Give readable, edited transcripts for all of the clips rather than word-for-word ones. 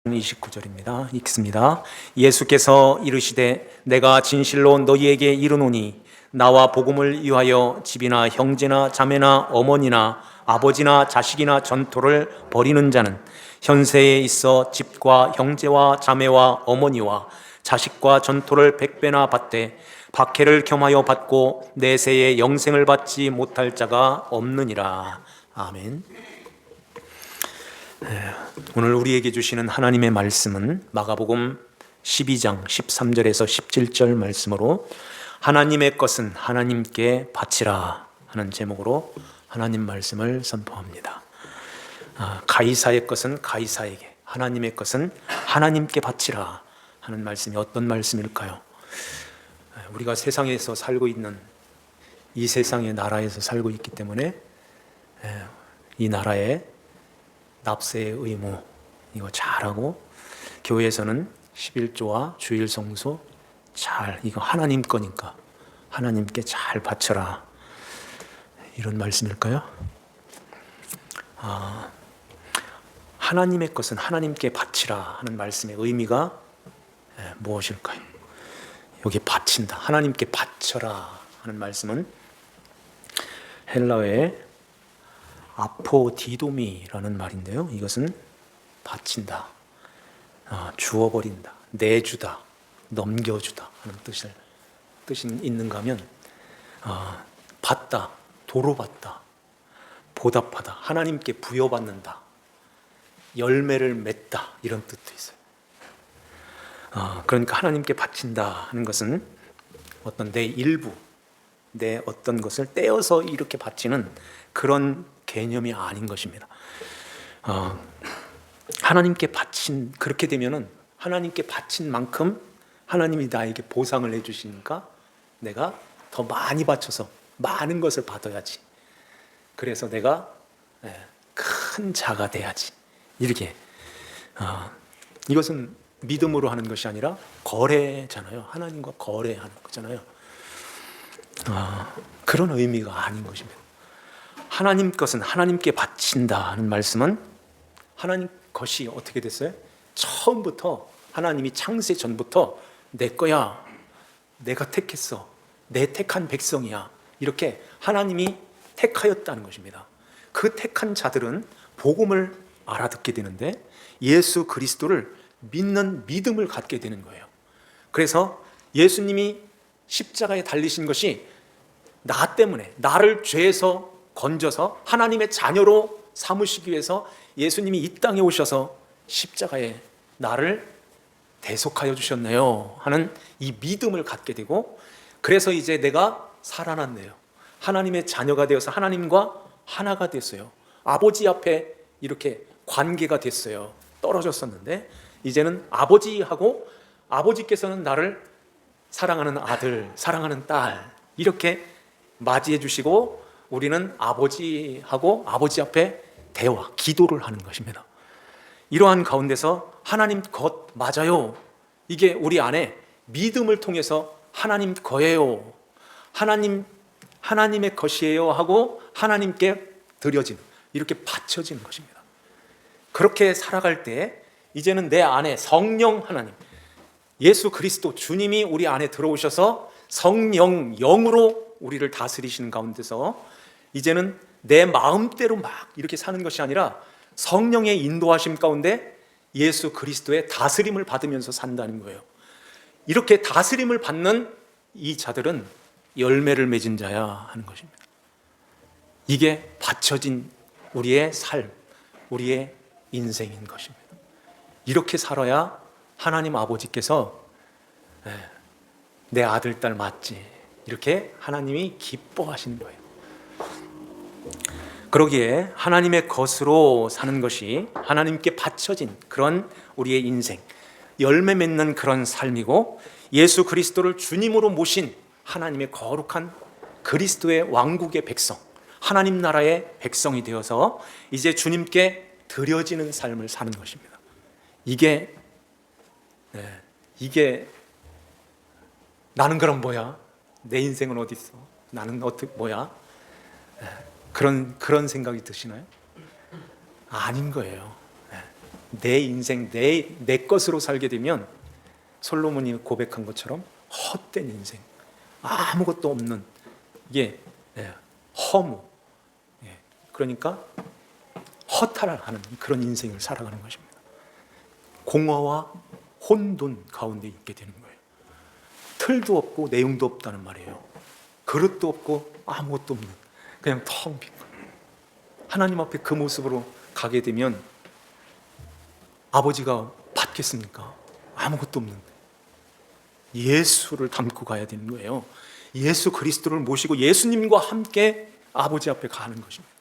29절입니다. 읽습니다. 예수께서 이르시되 내가 진실로 너희에게 이르노니 나와 복음을 위하여 집이나 형제나 자매나 어머니나 아버지나 자식이나 전토를 벌이는 자는 현세에 있어 집과 형제와 자매와 어머니와 자식과 전토를 100배나 받되 박해를 겸하여 받고 내세에 영생을 받지 못할 자가 없느니라. 아멘. 오늘 우리에게 주시는 하나님의 말씀은 마가복음 12장 13절에서 17절 말씀으로 하나님의 것은 하나님께 바치라 하는 제목으로 하나님 말씀을 선포합니다. 가이사의 것은 가이사에게, 하나님의 것은 하나님께 바치라 하는 말씀이 어떤 말씀일까요? 우리가 세상에서 살고 있는 이 세상의 나라에서 살고 있기 때문에 이 나라의 납세의 의무 이거 잘하고, 교회에서는 11조와 주일 성수 잘, 이거 하나님 거니까 하나님께 잘 바쳐라, 이런 말씀일까요? 하나님의 것은 하나님께 바치라 하는 말씀의 의미가 무엇일까요? 여기 바친다, 하나님께 바쳐라 하는 말씀은 헬라어의 아포디도미라는 말인데요, 이것은 바친다, 주어버린다, 내주다, 넘겨주다 하는 뜻이 있는가 하면 받다, 도로받다, 보답하다, 하나님께 부여받는다, 열매를 맺다, 이런 뜻도 있어요. 그러니까 하나님께 바친다 하는 것은 어떤 내 일부, 내 어떤 것을 떼어서 이렇게 바치는 그런 개념이 아닌 것입니다. 하나님께 바친, 그렇게 되면은 하나님께 바친 만큼 하나님이 나에게 보상을 해주시니까 내가 더 많이 바쳐서 많은 것을 받아야지, 그래서 내가 큰 자가 돼야지, 이렇게 이것은 믿음으로 하는 것이 아니라 거래잖아요. 하나님과 거래하는 거잖아요. 그런 의미가 아닌 것입니다. 하나님 것은 하나님께 바친다 하는 말씀은 하나님 것이 어떻게 됐어요? 처음부터 하나님이 창세 전부터 내 거야, 내가 택했어, 내 택한 백성이야, 이렇게 하나님이 택하였다는 것입니다. 그 택한 자들은 복음을 알아듣게 되는데 예수 그리스도를 믿는 믿음을 갖게 되는 거예요. 그래서 예수님이 십자가에 달리신 것이 나 때문에, 나를 죄에서 건져서 하나님의 자녀로 삼으시기 위해서 예수님이 이 땅에 오셔서 십자가에 나를 대속하여 주셨네요 하는 이 믿음을 갖게 되고, 그래서 이제 내가 살아났네요, 하나님의 자녀가 되어서 하나님과 하나가 됐어요. 아버지 앞에 이렇게 관계가 됐어요. 떨어졌었는데 이제는 아버지하고, 아버지께서는 나를 사랑하는 아들, 사랑하는 딸 이렇게 맞이해 주시고, 우리는 아버지하고 아버지 앞에 대화, 기도를 하는 것입니다. 이러한 가운데서 하나님 것 맞아요, 이게 우리 안에 믿음을 통해서 하나님 거예요, 하나님의 것이에요 하고 하나님께 드려지는, 이렇게 바쳐지는 것입니다. 그렇게 살아갈 때 이제는 내 안에 성령 하나님, 예수 그리스도 주님이 우리 안에 들어오셔서 성령, 영으로 우리를 다스리시는 가운데서 이제는 내 마음대로 막 이렇게 사는 것이 아니라 성령의 인도하심 가운데 예수 그리스도의 다스림을 받으면서 산다는 거예요. 이렇게 다스림을 받는 이 자들은 열매를 맺은 자야 하는 것입니다. 이게 바쳐진 우리의 삶, 우리의 인생인 것입니다. 이렇게 살아야 하나님 아버지께서 내 아들, 딸 맞지, 이렇게 하나님이 기뻐하시는 거예요. 그러기에 하나님의 것으로 사는 것이 하나님께 바쳐진 그런 우리의 인생, 열매 맺는 그런 삶이고, 예수 그리스도를 주님으로 모신 하나님의 거룩한 그리스도의 왕국의 백성, 하나님 나라의 백성이 되어서 이제 주님께 드려지는 삶을 사는 것입니다. 이게 나는 그럼 뭐야? 내 인생은 어디 있어? 나는 어떻게 뭐야? 그런 생각이 드시나요? 아닌 거예요. 내 인생, 내 것으로 살게 되면 솔로몬이 고백한 것처럼 헛된 인생, 아무것도 없는, 이게 허무, 그러니까 허탈하는 그런 인생을 살아가는 것입니다. 공허와 혼돈 가운데 있게 되는 거예요. 틀도 없고 내용도 없다는 말이에요. 그릇도 없고 아무것도 없는, 그냥 텅 빈 거예요. 하나님 앞에 그 모습으로 가게 되면 아버지가 받겠습니까? 아무것도 없는데 예수를 담고 가야 되는 거예요. 예수 그리스도를 모시고 예수님과 함께 아버지 앞에 가는 것입니다.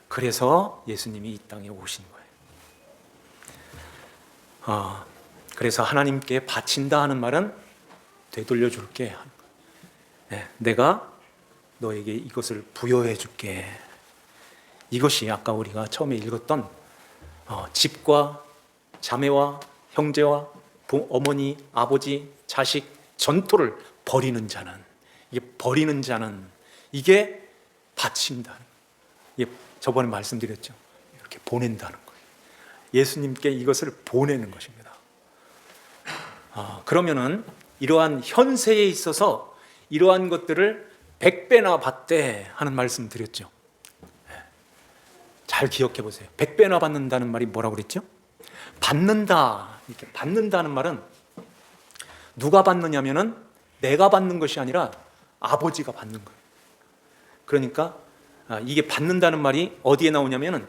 그래서 예수님이 이 땅에 오신 거예요. 그래서 하나님께 바친다 하는 말은 되돌려 줄게, 내가 너에게 이것을 부여해 줄게. 이것이 아까 우리가 처음에 읽었던 집과 자매와 형제와 어머니, 아버지, 자식, 전토를 버리는 자는, 이게 바친다. 이게 저번에 말씀드렸죠. 이렇게 보낸다는 거예요. 예수님께 이것을 보내는 것입니다. 그러면은 이러한 현세에 있어서 이러한 것들을 100배나 받되 하는 말씀 드렸죠. 잘 기억해 보세요. 100배나 받는다는 말이 뭐라고 그랬죠? 받는다, 이렇게 받는다는 말은 누가 받느냐면은 내가 받는 것이 아니라 아버지가 받는 거예요. 그러니까 이게 받는다는 말이 어디에 나오냐면은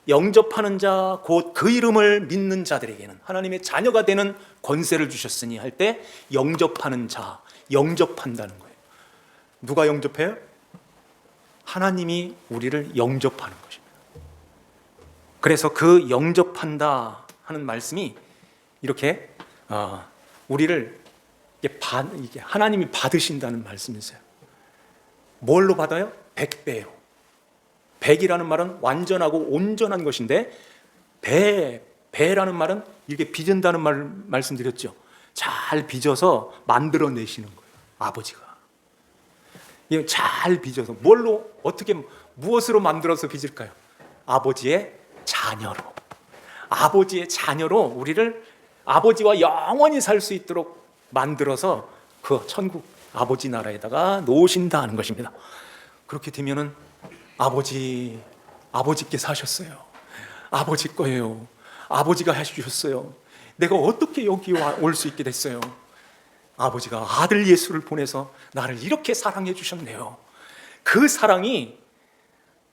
영접하는 자, 곧 그 이름을 믿는 자들에게는 하나님의 자녀가 되는 권세를 주셨으니 할 때 영접하는 자, 영접한다는 거예요. 누가 영접해요? 하나님이 우리를 영접하는 것입니다. 그래서 그 영접한다 하는 말씀이 이렇게 우리를 이게 하나님이 받으신다는 말씀이세요. 뭘로 받아요? 100배요. 100이라는 말은 완전하고 온전한 것인데 배라는 말은 이렇게 빚은다는 말씀드렸죠. 잘 빚어서 만들어내시는 거예요. 아버지가 잘 빚어서 뭘로, 어떻게, 무엇으로 만들어서 빚을까요? 아버지의 자녀로 우리를 아버지와 영원히 살 수 있도록 만들어서 그 천국 아버지 나라에다가 놓으신다 하는 것입니다. 그렇게 되면은 아버지께 사셨어요. 아버지 거예요. 아버지가 해주셨어요. 내가 어떻게 여기 올 수 있게 됐어요? 아버지가 아들 예수를 보내서 나를 이렇게 사랑해 주셨네요. 그 사랑이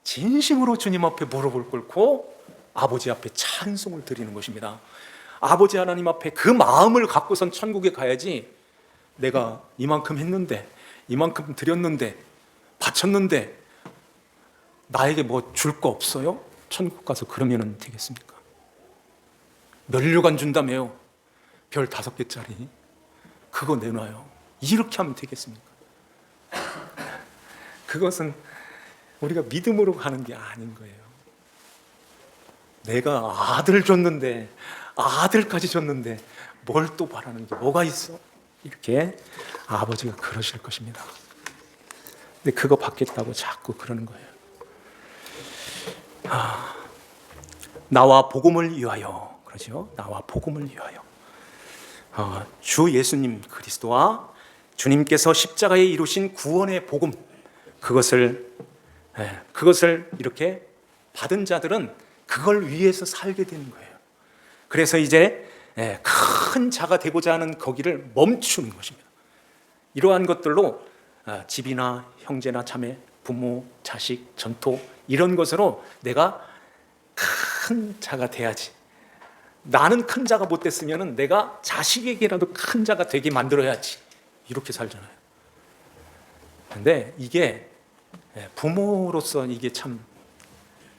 진심으로 주님 앞에 무릎을 꿇고 아버지 앞에 찬송을 드리는 것입니다. 아버지 하나님 앞에 그 마음을 갖고선 천국에 가야지, 내가 이만큼 했는데, 이만큼 드렸는데, 바쳤는데 나에게 뭐 줄 거 없어요? 천국 가서 그러면 되겠습니까? 면류관 준다며요. 별 5개짜리 그거 내놔요. 이렇게 하면 되겠습니까? 그것은 우리가 믿음으로 가는 게 아닌 거예요. 내가 아들 줬는데, 아들까지 줬는데 뭘 또 바라는 게 뭐가 있어? 이렇게 아버지가 그러실 것입니다. 근데 그거 받겠다고 자꾸 그러는 거예요. 나와 복음을 위하여, 그러죠? 나와 복음을 위하여. 주 예수님 그리스도와 주님께서 십자가에 이루신 구원의 복음, 그것을 이렇게 받은 자들은 그걸 위해서 살게 되는 거예요. 그래서 이제 큰 자가 되고자 하는 거기를 멈추는 것입니다. 이러한 것들로 집이나 형제나 자매, 부모, 자식, 전토, 이런 것으로 내가 큰 자가 돼야지. 나는 큰 자가 못 됐으면 내가 자식에게라도 큰 자가 되게 만들어야지. 이렇게 살잖아요. 근데 이게 부모로서 이게 참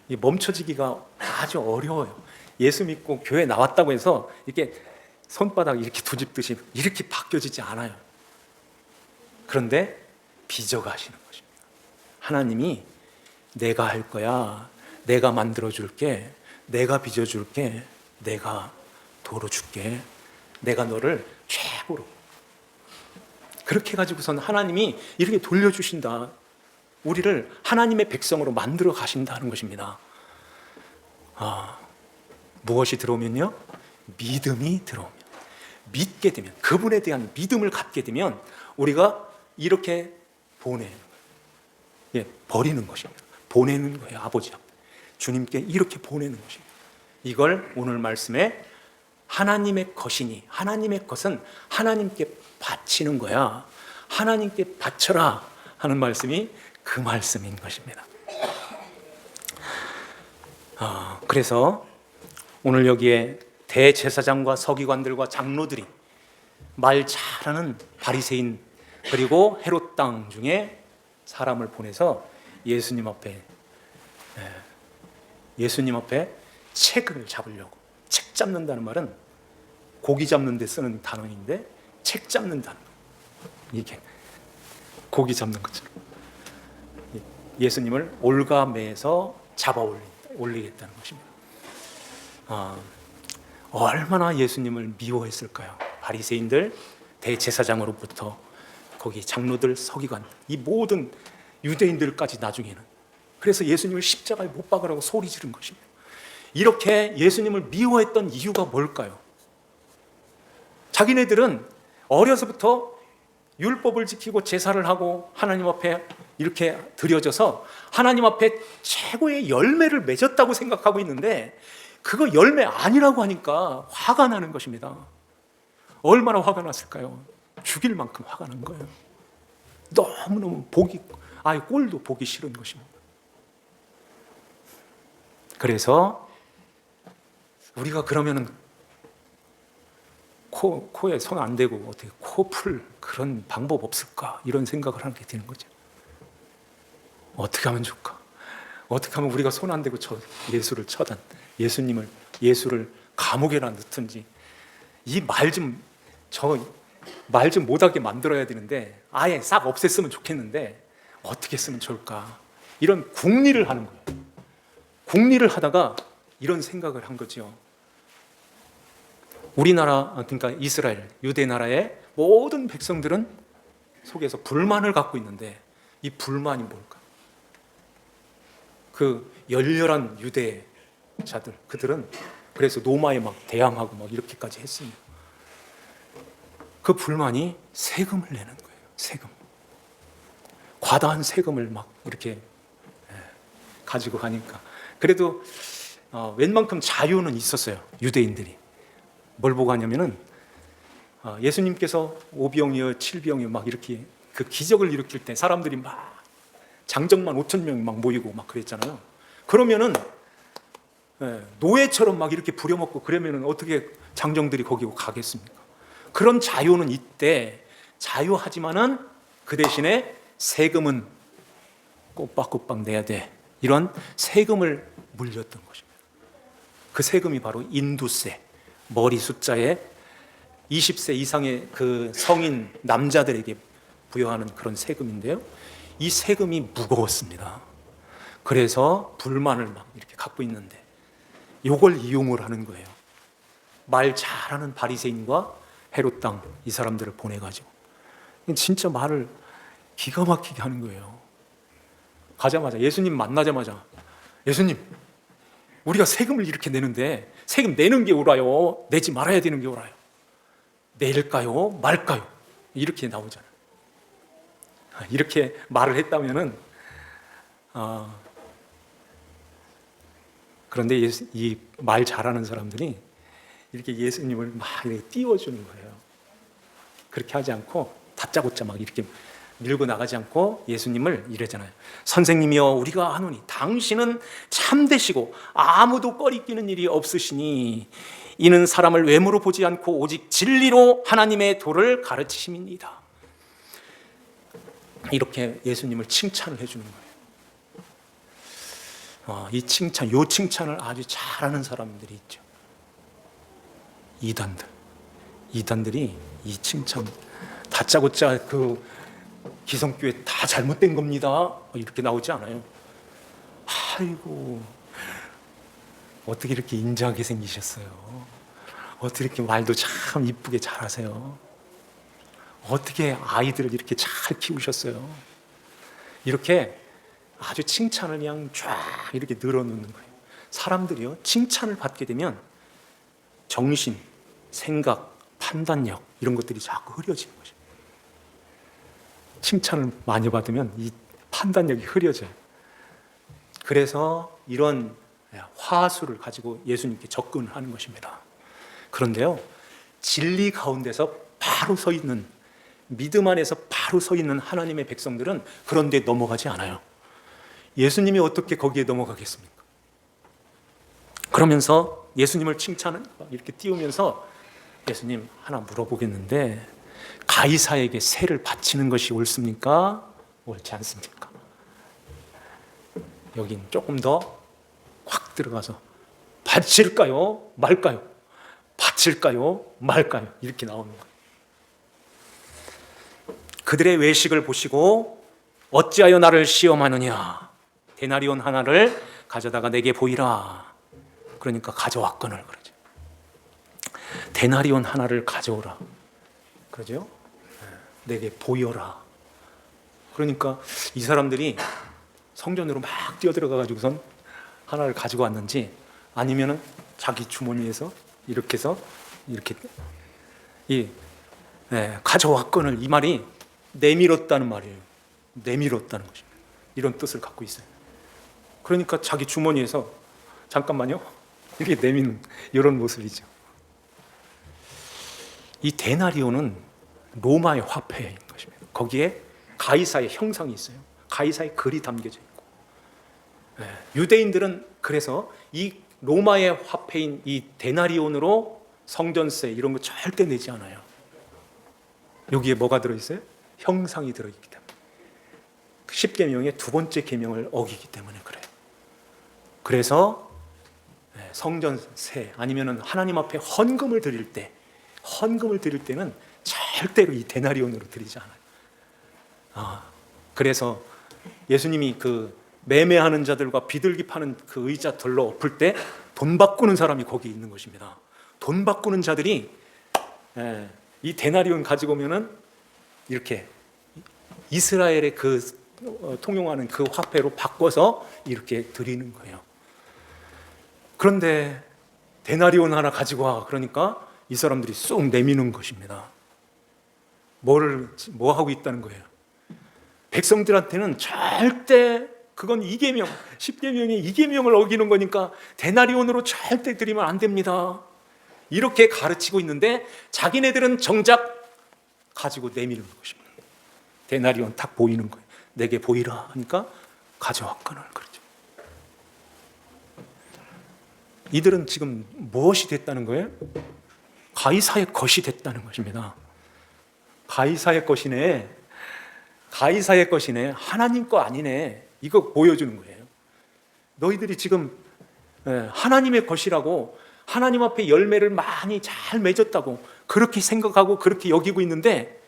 멈춰지기가 아주 어려워요. 예수 믿고 교회 나왔다고 해서 이렇게 손바닥 이렇게 뒤집듯이 이렇게 바뀌어지지 않아요. 그런데 빚어가시는 것입니다. 하나님이 내가 할 거야, 내가 만들어줄게, 내가 빚어줄게, 내가 도로 줄게, 내가 너를 최고로, 그렇게 가지고선 하나님이 이렇게 돌려주신다. 우리를 하나님의 백성으로 만들어 가신다는 것입니다. 무엇이 들어오면요? 믿음이 들어오면, 믿게 되면, 그분에 대한 믿음을 갖게 되면 우리가 이렇게 보내는 거예요. 예, 버리는 것입니다. 보내는 거예요. 아버지 앞에 주님께 이렇게 보내는 것입니다. 이걸 오늘 말씀에 하나님의 것이니, 하나님의 것은 하나님께 바치는 거야. 하나님께 바쳐라 하는 말씀이 그 말씀인 것입니다. 그래서 오늘 여기에 대제사장과 서기관들과 장로들이 말 잘하는 바리새인 그리고 헤롯 땅 중에 사람을 보내서 예수님 앞에 책을 잡으려고. 책 잡는다는 말은 고기 잡는 데 쓰는 단어인데, 책 잡는다는 거, 이게 고기 잡는 것처럼 예수님을 올가매서 잡아 올리겠다는 것입니다. 얼마나 예수님을 미워했을까요? 바리새인들, 대제사장으로부터 거기 장로들, 서기관, 이 모든 유대인들까지 나중에는. 그래서 예수님을 십자가에 못 박으라고 소리 지른 것입니다. 이렇게 예수님을 미워했던 이유가 뭘까요? 자기네들은 어려서부터 율법을 지키고 제사를 하고 하나님 앞에 이렇게 드려져서 하나님 앞에 최고의 열매를 맺었다고 생각하고 있는데, 그거 열매 아니라고 하니까 화가 나는 것입니다. 얼마나 화가 났을까요? 죽일 만큼 화가 난 거예요. 너무너무 꼴도 보기 싫은 것입니다. 그래서 우리가 그러면은 코에 손 안 대고 어떻게 코 풀 그런 방법 없을까, 이런 생각을 하게 되는 거죠. 어떻게 하면 좋을까? 어떻게 하면 우리가 손 안 대고 예수를 예수를 감옥에나 넣든지, 이 말 좀 못하게 만들어야 되는데 아예 싹 없앴으면 좋겠는데 어떻게 쓰면 좋을까, 이런 궁리를 하는 거예요. 궁리를 하다가 이런 생각을 한 거죠. 우리나라, 그러니까 이스라엘, 유대 나라의 모든 백성들은 속에서 불만을 갖고 있는데, 이 불만이 뭘까? 그 열렬한 유대자들, 그들은 그래서 로마에 막 대항하고 막 이렇게까지 했습니다. 그 불만이 세금을 내는 거예요. 세금. 과다한 세금을 막 이렇게 가지고 가니까. 그래도 웬만큼 자유는 있었어요. 유대인들이. 뭘 보고 하냐면은 예수님께서 5병이요 7병이요 막 이렇게 그 기적을 일으킬 때 사람들이 막 장정만 5,000명이 막 모이고 막 그랬잖아요. 그러면은 노예처럼 막 이렇게 부려먹고 그러면은 어떻게 장정들이 거기 가겠습니까? 그런 자유는 이때 자유하지만은 그 대신에 세금은 꼬박꼬박 내야 돼. 이런 세금을 물렸던 것입니다. 그 세금이 바로 인두세, 머리 숫자에 20세 이상의 그 성인 남자들에게 부여하는 그런 세금인데요. 이 세금이 무거웠습니다. 그래서 불만을 막 이렇게 갖고 있는데 이걸 이용을 하는 거예요. 말 잘하는 바리새인과 헤롯 땅 이 사람들을 보내가지고 진짜 말을 기가 막히게 하는 거예요. 가자마자 예수님 만나자마자, 예수님, 우리가 세금을 이렇게 내는데 세금 내는 게 옳아요, 내지 말아야 되는 게 옳아요? 낼까요, 말까요? 이렇게 나오잖아요. 이렇게 말을 했다면은 그런데 이 말 잘하는 사람들이 이렇게 예수님을 막 이렇게 띄워주는 거예요. 그렇게 하지 않고 다짜고짜 막 이렇게 밀고 나가지 않고 예수님을 이러잖아요. 선생님이여, 우리가 하노니 당신은 참되시고 아무도 꺼리끼는 일이 없으시니 이는 사람을 외모로 보지 않고 오직 진리로 하나님의 도를 가르치심이니이다. 이렇게 예수님을 칭찬을 해주는 거예요. 이 칭찬을 아주 잘하는 사람들이 있죠. 이단들이 이 칭찬 다짜고짜 그 기성교회 다 잘못된 겁니다 이렇게 나오지 않아요. 아이고, 어떻게 이렇게 인자하게 생기셨어요? 어떻게 이렇게 말도 참 이쁘게 잘하세요? 어떻게 아이들을 이렇게 잘 키우셨어요? 이렇게 아주 칭찬을 그냥 쫙 이렇게 늘어놓는 거예요. 사람들이요, 칭찬을 받게 되면 정신, 생각, 판단력 이런 것들이 자꾸 흐려지는 것입니다. 칭찬을 많이 받으면 이 판단력이 흐려져요. 그래서 이런 화수를 가지고 예수님께 접근하는 것입니다. 그런데요, 진리 가운데서 바로 서 있는, 믿음 안에서 바로 서 있는 하나님의 백성들은 그런데 넘어가지 않아요. 예수님이 어떻게 거기에 넘어가겠습니까? 그러면서 예수님을 칭찬은 이렇게 띄우면서 예수님 하나 물어보겠는데 가이사에게 세를 바치는 것이 옳습니까? 옳지 않습니까? 여긴 조금 더 확 들어가서 바칠까요? 말까요? 바칠까요? 말까요? 이렇게 나오는 거예요. 그들의 외식을 보시고 어찌하여 나를 시험하느냐? 데나리온 하나를 가져다가 내게 보이라. 그러니까 가져왔거늘 그러죠. 데나리온 하나를 가져오라. 그러죠? 내게 보여라. 그러니까 이 사람들이 성전으로 막 뛰어들어가 가지고선 하나를 가지고 왔는지 아니면은 자기 주머니에서 이렇게 해서 이렇게 가져왔거늘, 이 말이 내밀었다는 말이에요. 내밀었다는 것입니다. 이런 뜻을 갖고 있어요. 그러니까 자기 주머니에서 잠깐만요 이렇게 내미는 이런 모습이죠. 이 데나리온은 로마의 화폐인 것입니다. 거기에 가이사의 형상이 있어요. 가이사의 글이 담겨져 있고, 유대인들은 그래서 이 로마의 화폐인 이 데나리온으로 성전세 이런 거 절대 내지 않아요. 여기에 뭐가 들어있어요? 형상이 들어있기 때문에. 10계명의 두 번째 계명을 어기기 때문에 그래요. 그래서 성전세 아니면은 하나님 앞에 헌금을 드릴 때는 절대로 이 데나리온으로 드리지 않아요. 그래서 예수님이 그 매매하는 자들과 비둘기 파는 그 의자 들러 엎을 때 돈 바꾸는 사람이 거기 있는 것입니다. 돈 바꾸는 자들이 이 데나리온 가지고 오면은 이렇게 이스라엘의 그 통용하는 그 화폐로 바꿔서 이렇게 드리는 거예요. 그런데 데나리온 하나 가지고 와 그러니까 이 사람들이 쑥 내미는 것입니다. 뭐 하고 있다는 거예요? 백성들한테는 절대 그건 2계명, 10계명의 2계명을 어기는 거니까 데나리온으로 절대 드리면 안 됩니다. 이렇게 가르치고 있는데 자기네들은 정작 가지고 내미는 것입니다. 데나리온 딱 보이는 거예요. 내게 보이라 하니까 가져왔거늘 그러죠. 이들은 지금 무엇이 됐다는 거예요? 가이사의 것이 됐다는 것입니다. 가이사의 것이네. 가이사의 것이네. 하나님 거 아니네. 이거 보여주는 거예요. 너희들이 지금 하나님의 것이라고 하나님 앞에 열매를 많이 잘 맺었다고 그렇게 생각하고 그렇게 여기고 있는데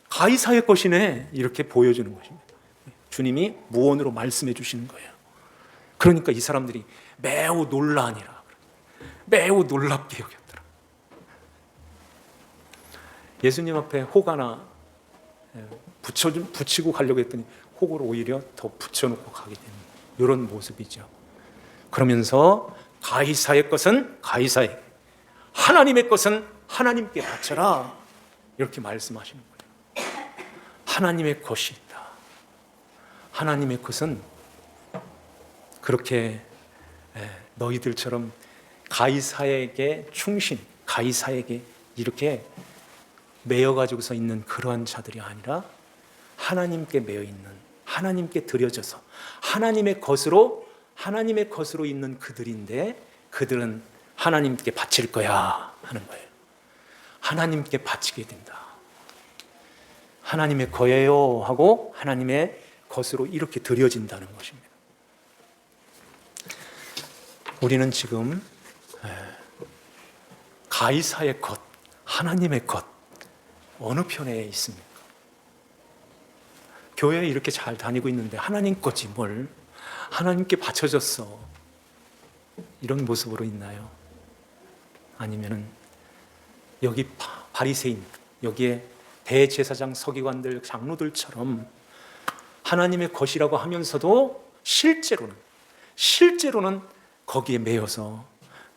가이사의 것이네. 이렇게 보여주는 것입니다. 주님이 무언으로 말씀해 주시는 거예요. 그러니까 이 사람들이 매우 놀라니라. 매우 놀랍게 여겼더라. 예수님 앞에 혹 하나 붙이고 가려고 했더니 혹을 오히려 더 붙여놓고 가게 되는 이런 모습이죠. 그러면서 가이사의 것은 가이사에게, 하나님의 것은 하나님께 바쳐라 이렇게 말씀하시는 거예요. 하나님의 것이 있다. 하나님의 것은 그렇게 너희들처럼 가이사에게 충신, 가이사에게 이렇게 매여가지고서 있는 그러한 자들이 아니라 하나님께 매여 있는, 하나님께 드려져서 하나님의 것으로 있는 그들인데 그들은 하나님께 바칠 거야 하는 거예요. 하나님께 바치게 된다. 하나님의 거예요 하고 하나님의 것으로 이렇게 드려진다는 것입니다. 우리는 지금 가이사의 것, 하나님의 것 어느 편에 있습니까? 교회에 이렇게 잘 다니고 있는데 하나님 거지 뭘 하나님께 바쳐졌어 이런 모습으로 있나요? 아니면은 여기 바리새인, 여기에 대제사장, 서기관들, 장로들처럼 하나님의 것이라고 하면서도 실제로는 거기에 매여서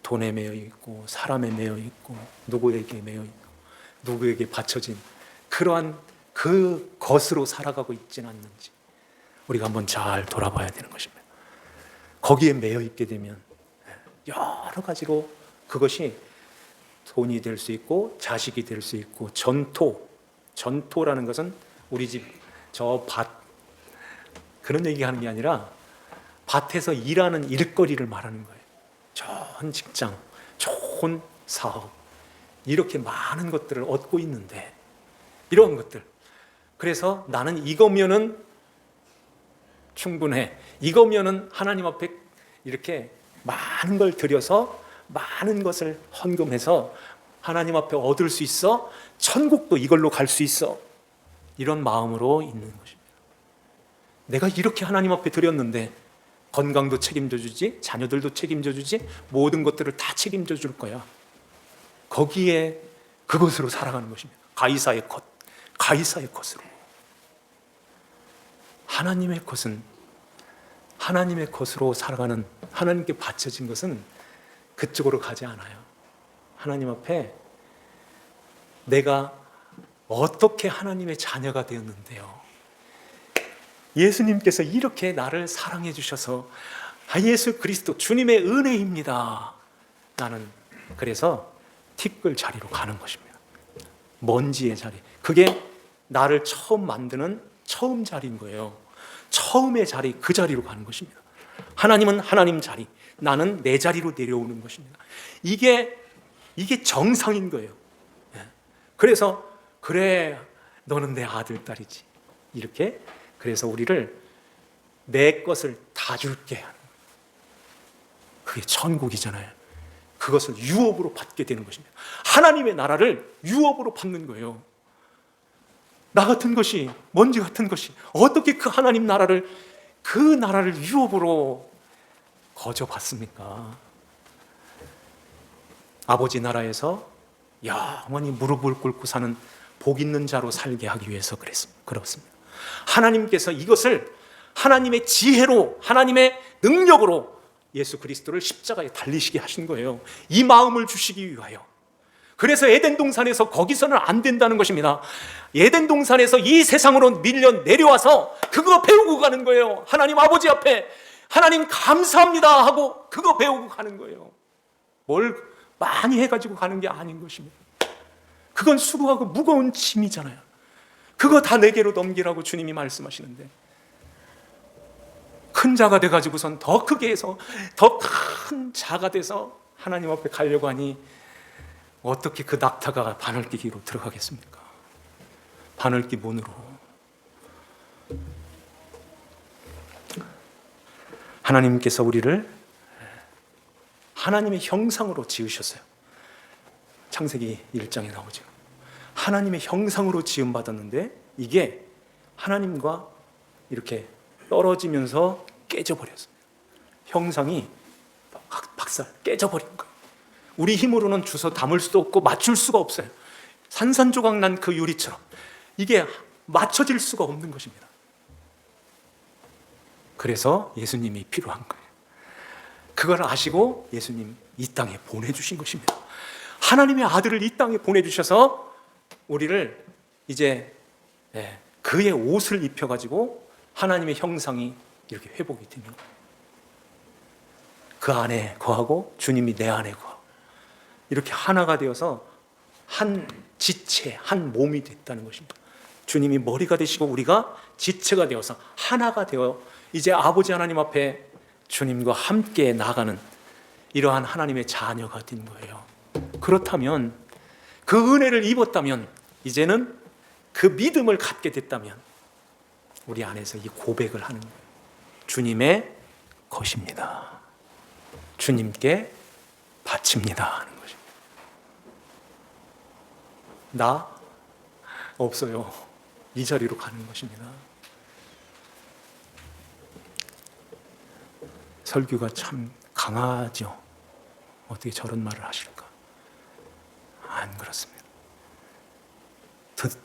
돈에 매여 있고 사람에 매여 있고 누구에게 매여 있고 누구에게 바쳐진 그러한 그 것으로 살아가고 있지는 않는지 우리가 한번 잘 돌아봐야 되는 것입니다. 거기에 매여 있게 되면 여러 가지로 그것이 돈이 될 수 있고 자식이 될 수 있고 전토라는 것은 우리 집 저 밭 그런 얘기하는 게 아니라 밭에서 일하는 일거리를 말하는 거예요. 좋은 직장, 좋은 사업 이렇게 많은 것들을 얻고 있는데 이런 것들 그래서 나는 이거면은 충분해 이거면은 하나님 앞에 이렇게 많은 걸 들여서 많은 것을 헌금해서 하나님 앞에 얻을 수 있어 천국도 이걸로 갈 수 있어 이런 마음으로 있는 것입니다. 내가 이렇게 하나님 앞에 드렸는데 건강도 책임져 주지 자녀들도 책임져 주지 모든 것들을 다 책임져 줄 거야. 거기에 그것으로 살아가는 것입니다. 가이사의 것으로. 하나님의 것은 하나님의 것으로 살아가는 하나님께 바쳐진 것은 그쪽으로 가지 않아요. 하나님 앞에 내가 어떻게 하나님의 자녀가 되었는데요. 예수님께서 이렇게 나를 사랑해 주셔서 예수 그리스도 주님의 은혜입니다. 나는 그래서 티끌 자리로 가는 것입니다. 먼지의 자리. 그게 나를 처음 만드는 처음 자리인 거예요. 처음의 자리, 그 자리로 가는 것입니다. 하나님은 하나님 자리, 나는 내 자리로 내려오는 것입니다. 이게 정상인 거예요. 그래서 그래 너는 내 아들 딸이지 이렇게 그래서 우리를 내 것을 다 줄게 하는 거예요. 그게 천국이잖아요. 그것을 유업으로 받게 되는 것입니다. 하나님의 나라를 유업으로 받는 거예요. 나 같은 것이 먼지 같은 것이 어떻게 그 하나님 나라를 그 나라를 유업으로 거저 받습니까? 아버지 나라에서 영원히 무릎을 꿇고 사는 복 있는 자로 살게 하기 위해서 그렇습니다. 하나님께서 이것을 하나님의 지혜로 하나님의 능력으로 예수 그리스도를 십자가에 달리시게 하신 거예요. 이 마음을 주시기 위하여. 그래서 에덴 동산에서 거기서는 안 된다는 것입니다. 에덴 동산에서 이 세상으로 밀려 내려와서 그거 배우고 가는 거예요. 하나님 아버지 앞에 하나님 감사합니다 하고 그거 배우고 가는 거예요. 뭘 많이 해가지고 가는 게 아닌 것입니다. 그건 수고하고 무거운 짐이잖아요. 그거 다 내게로 넘기라고 주님이 말씀하시는데 큰 자가 돼가지고선 더 크게 해서 더 큰 자가 돼서 하나님 앞에 가려고 하니 어떻게 그 낙타가 바늘기 길로 들어가겠습니까? 바늘기 문으로. 하나님께서 우리를 하나님의 형상으로 지으셨어요. 창세기 1장에 나오죠. 하나님의 형상으로 지음받았는데 이게 하나님과 이렇게 떨어지면서 깨져버렸어요. 형상이 박살 깨져버린 거예요. 우리 힘으로는 주워 담을 수도 없고 맞출 수가 없어요. 산산조각 난 그 유리처럼 이게 맞춰질 수가 없는 것입니다. 그래서 예수님이 필요한 거예요. 그걸 아시고 예수님 이 땅에 보내주신 것입니다. 하나님의 아들을 이 땅에 보내주셔서 우리를 이제 그의 옷을 입혀가지고 하나님의 형상이 이렇게 회복이 되는 거예요. 그 안에 거하고 주님이 내 안에 거하고 이렇게 하나가 되어서 한 지체, 한 몸이 됐다는 것입니다. 주님이 머리가 되시고 우리가 지체가 되어서 하나가 되어 이제 아버지 하나님 앞에 주님과 함께 나가는 이러한 하나님의 자녀가 된 거예요. 그렇다면 그 은혜를 입었다면 이제는 그 믿음을 갖게 됐다면 우리 안에서 이 고백을 하는 거예요. 주님의 것입니다. 주님께 바칩니다 하는 것입니다. 나 없어요. 이 자리로 가는 것입니다. 설교가 참 강하죠. 어떻게 저런 말을 하실까? 안 그렇습니다.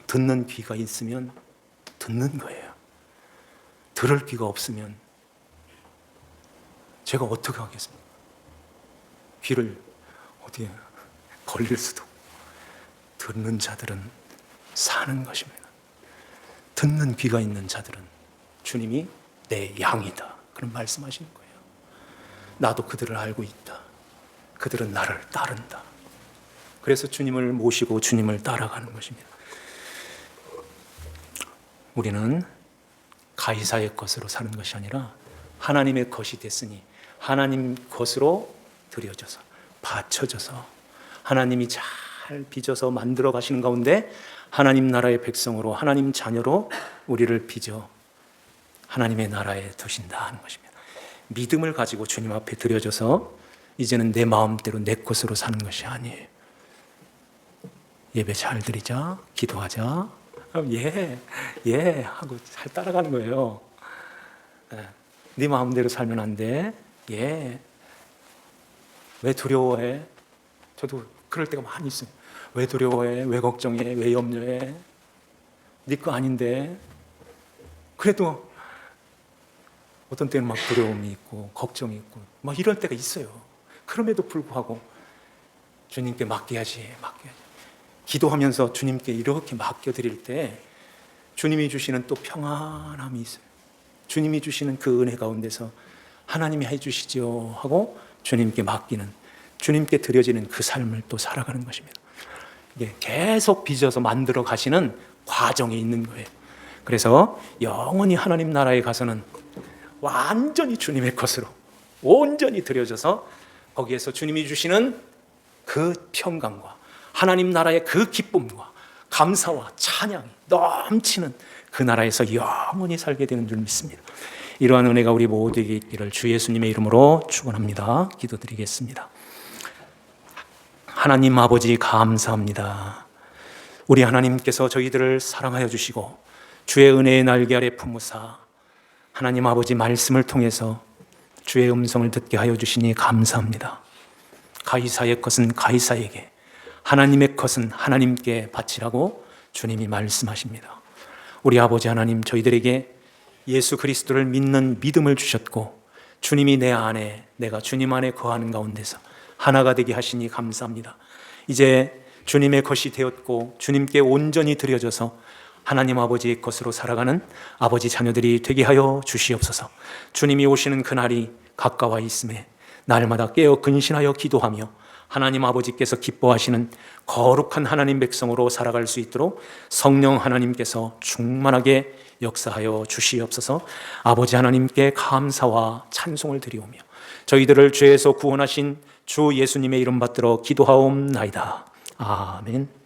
듣는 귀가 있으면 듣는 거예요. 들을 귀가 없으면 제가 어떻게 하겠습니까? 귀를 어디에 걸릴 수도. 듣는 자들은 사는 것입니다. 듣는 귀가 있는 자들은 주님이 내 양이다, 그런 말씀하시는 거예요. 나도 그들을 알고 있다. 그들은 나를 따른다. 그래서 주님을 모시고 주님을 따라가는 것입니다. 우리는 가이사의 것으로 사는 것이 아니라 하나님의 것이 됐으니 하나님 것으로 드려져서 바쳐져서 하나님이 잘 빚어서 만들어 가시는 가운데 하나님 나라의 백성으로, 하나님 자녀로 우리를 빚어 하나님의 나라에 두신다 하는 것입니다. 믿음을 가지고 주님 앞에 드려져서 이제는 내 마음대로 내 것으로 사는 것이 아니에요. 예배 잘 드리자, 기도하자, 예 하고 잘 따라가는 거예요. 네 마음대로 살면 안 돼. 예. 왜 두려워해? 저도 그럴 때가 많이 있어요. 왜 두려워해? 왜 걱정해? 왜 염려해? 네 거 아닌데. 그래도 어떤 때는 막 두려움이 있고 걱정이 있고 막 이럴 때가 있어요. 그럼에도 불구하고 주님께 맡겨야지. 기도하면서 주님께 이렇게 맡겨드릴 때 주님이 주시는 또 평안함이 있어요. 주님이 주시는 그 은혜 가운데서 하나님이 해주시죠 하고 주님께 맡기는, 주님께 드려지는 그 삶을 또 살아가는 것입니다. 이게 계속 빚어서 만들어 가시는 과정에 있는 거예요. 그래서 영원히 하나님 나라에 가서는 완전히 주님의 것으로 온전히 드려져서 거기에서 주님이 주시는 그 평강과 하나님 나라의 그 기쁨과 감사와 찬양이 넘치는 그 나라에서 영원히 살게 되는 줄 믿습니다. 이러한 은혜가 우리 모두에게 있기를 주 예수님의 이름으로 축원합니다. 기도드리겠습니다. 하나님 아버지 감사합니다. 우리 하나님께서 저희들을 사랑하여 주시고 주의 은혜의 날개 아래 품으사 하나님 아버지 말씀을 통해서 주의 음성을 듣게 하여 주시니 감사합니다. 가이사의 것은 가이사에게, 하나님의 것은 하나님께 바치라고 주님이 말씀하십니다. 우리 아버지 하나님, 저희들에게 예수 그리스도를 믿는 믿음을 주셨고 주님이 내 안에, 내가 주님 안에 거하는 가운데서 하나가 되게 하시니 감사합니다. 이제 주님의 것이 되었고 주님께 온전히 드려져서 하나님 아버지의 것으로 살아가는 아버지 자녀들이 되게 하여 주시옵소서. 주님이 오시는 그날이 가까워 있음에 날마다 깨어 근신하여 기도하며 하나님 아버지께서 기뻐하시는 거룩한 하나님 백성으로 살아갈 수 있도록 성령 하나님께서 충만하게 역사하여 주시옵소서. 아버지 하나님께 감사와 찬송을 드리오며 저희들을 죄에서 구원하신 주 예수님의 이름 받들어 기도하옵나이다. 아멘.